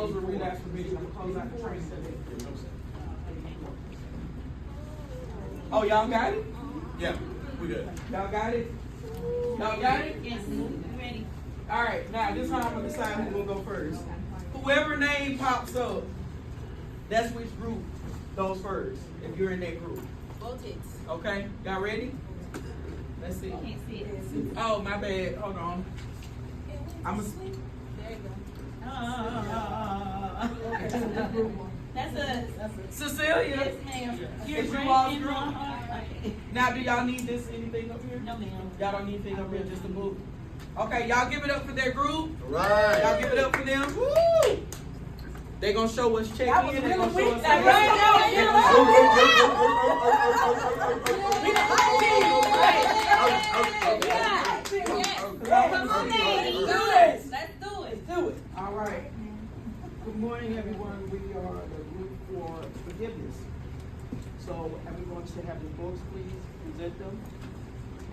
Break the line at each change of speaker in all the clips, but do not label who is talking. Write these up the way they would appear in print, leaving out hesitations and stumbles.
Close the relapse prevention. I'm gonna close out the training. Oh, y'all got it?
Yeah, we good.
Y'all got it? Y'all got it?
Yes, ready.
All right, now this time I'm gonna decide who's gonna go first. Whoever name pops up, that's which group goes first, if you're in that group. Okay, y'all ready? Let's see.
Can't see it.
Oh, my bad. Hold on. I'm a.
There you go. That's a
Cecilia.
yes, ma'am.
It's you
right
all's
in
group.
my heart. Okay.
Now, do y'all need this anything up here?
No, ma'am.
Y'all don't need anything up here, just a book. Okay, y'all give it up for their group.
All right.
Y'all give it up for them. Woo! They gonna show us check in. They gonna show us.
Let's do it.
Do it. All right. Good morning, everyone. We are the group for forgiveness. So everyone should have the books, please present them,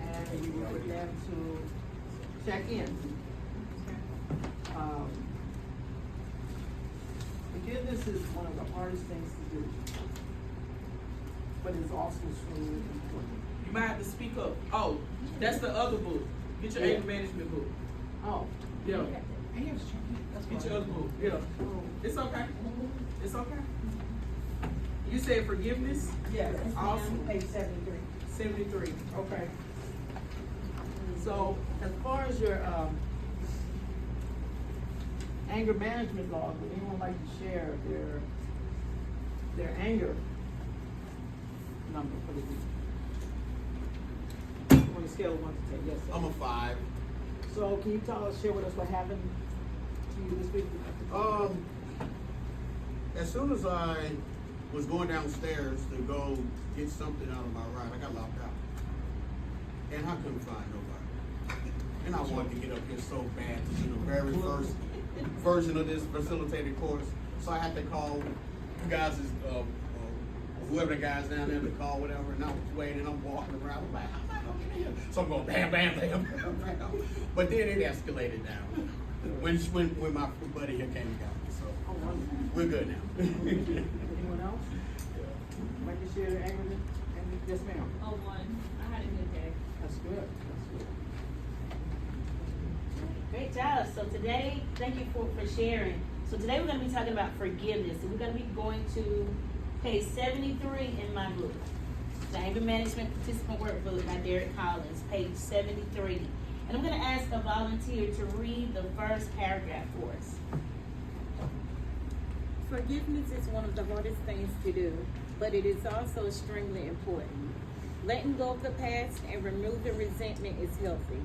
and we will get them to check in. Forgiveness is one of the hardest things to do, but it's also extremely important. You might have to speak up. Oh, that's the other book. Get your anger management book. Oh, yeah. Get your other book. Yeah. It's okay. It's okay. You said forgiveness?
Yeah.
Awesome.
Page 73.
73. Okay. So as far as your anger management log, would anyone like to share their anger number for the week? On a scale of 1 to 10, yes. Sir.
I'm a 5.
So can you share with us what happened to you this week?
As soon as I was going downstairs to go get something out of my ride, I got locked out. And I couldn't find nobody. And I wanted to get up here so bad to do the very first version of this facilitated course. So I had to call you guys, whoever the guys down there to call, whatever, and I was waiting, I'm walking around, I'm like, how am I gonna get in here? So I'm going bam, bam, bam, bam, bam. But then it escalated down. When my buddy here came and got me, so we're good now.
Anyone else? Like to share their anger? Yes, ma'am.
Oh, one. I had a good day.
That's good. That's good.
Great job. So today, thank you for sharing. So today we're going to be talking about forgiveness. And we're going to be going to page 73 in my book. The Anger Management Participant Workbook by Derek Collins, page 73. And I'm going to ask a volunteer to read the first paragraph for us.
Forgiveness is one of the hardest things to do, but it is also extremely important. Letting go of the past and removing resentment is healthy.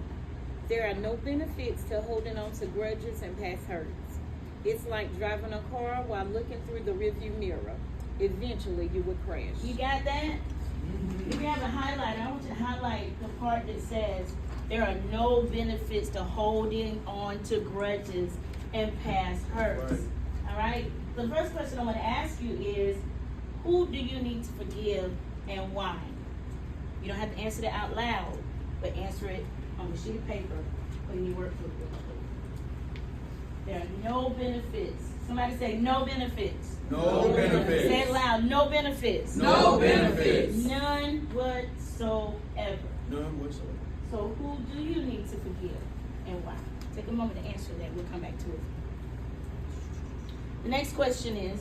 There are no benefits to holding on to grudges and past hurts. It's like driving a car while looking through the rearview mirror. Eventually, you will crash.
You got that? If you have a highlight, I want you to highlight the part that says there are no benefits to holding on to grudges and past hurts.
Right.
All right? The first question I want to ask you is, who do you need to forgive and why? You don't have to answer that out loud, but answer it on a sheet of paper when you work with it. There are no benefits. Somebody say no benefits.
No benefits.
Say it loud. No benefits.
No benefits.
None whatsoever.
None whatsoever.
So who do you need to forgive and why? Take a moment to answer that. We'll come back to it. The next question is,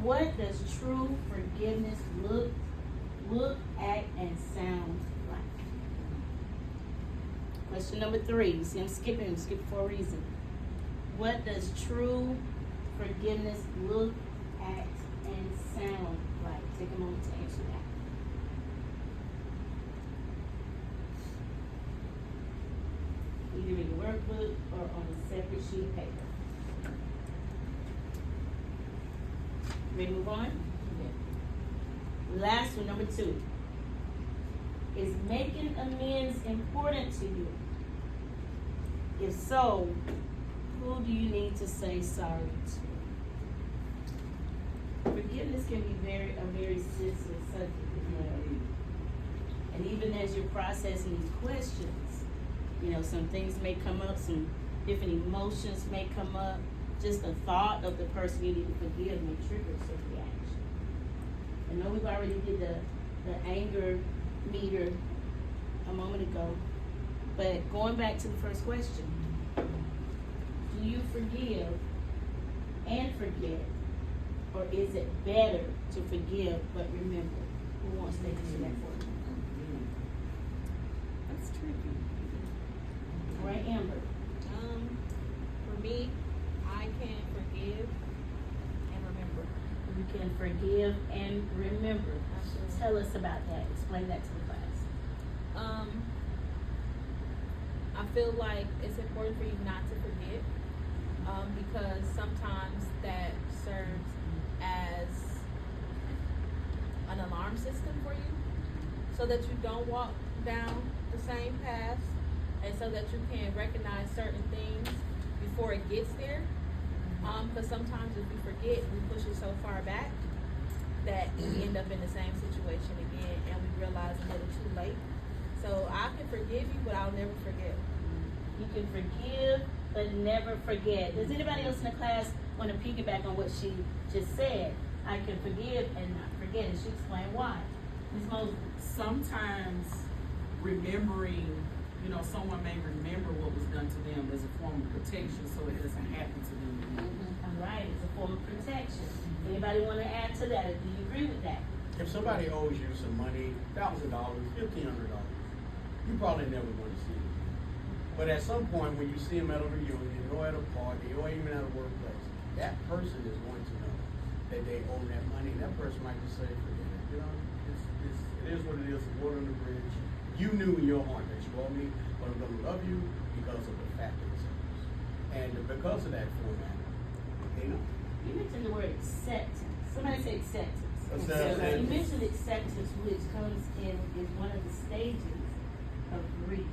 what does true forgiveness look, act, and sound like? Question number 3. You see I'm skipping for a reason. What does true forgiveness look, act, and sound like? Take a moment to answer that. Either in your workbook or on a separate sheet of paper. Ready to move on? Okay. Last one, number 2. Is making amends important to you? If so, who do you need to say sorry to? Forgiveness can be a very sensitive subject. And even as you're processing these questions, some things may come up, some different emotions may come up. just the thought of the person you need to forgive may trigger certain reaction. I know we've already did the anger meter a moment ago, but going back to the first question, do you forgive and forget, or is it better to forgive but remember? Who wants to answer that for me?
That's tricky.
All right, Amber.
For me, I can forgive and remember.
You can forgive and remember.
Absolutely.
Tell us about that. Explain that to the class.
I feel like it's important for you not to forget, because sometimes that serves as an alarm system for you, so that you don't walk down the same path, and so that you can recognize certain things before it gets there. Because sometimes if we forget, we push it so far back that we end up in the same situation again, and we realize a little too late. So I can forgive you, but I'll never forget.
You can forgive but never forget. Does anybody else in the class want to piggyback on what she just said? I can forgive and not forget, and she explained why. Ms. Mosley.
Sometimes remembering, someone may remember what was done to them as a form of protection so it doesn't happen to them again.
All right, it's a form of protection. Anybody want to add to that, or do you agree with that?
If somebody owes you some money, $1,000, $1,500, you probably never going to see it. But at some point, when you see them at a reunion, or at a party, or even at a workplace, that person is going to know that they owe that money. And that person might just say, forget it. It is what it is. The water on the bridge. You knew in your heart that you owe me, but I'm going to love you because of the fact that it's yours. And because of that format, they know.
You mentioned the word acceptance. Somebody say acceptance.
Acceptance.
You mentioned acceptance, which comes in is one of the stages of grief.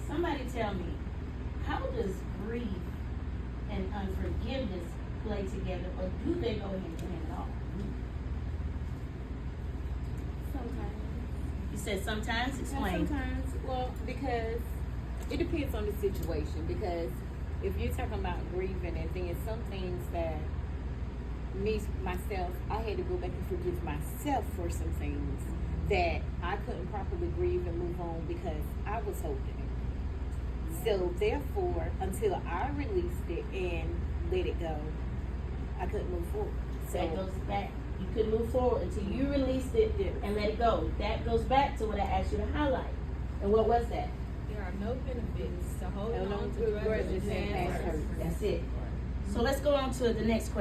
Somebody tell me, how does grief and unforgiveness play together, or do they go hand in hand at all?
Sometimes.
You said sometimes. Explain.
Sometimes, well, because it depends on the situation. Because if you're talking about grieving, and then some things that myself, I had to go back and forgive myself for some things that I couldn't properly grieve and move on because I was holding it. So therefore, until I released it and let it go, I couldn't move forward. So
That goes back. You couldn't move forward until you released it and let it go. That goes back to what I asked you to highlight. And what was that?
There are no benefits to holding
Hold
on
on
to
to
grudges
grudges
and
and
past
past
hurt.
hurt.
That's it. So let's go on to the next question.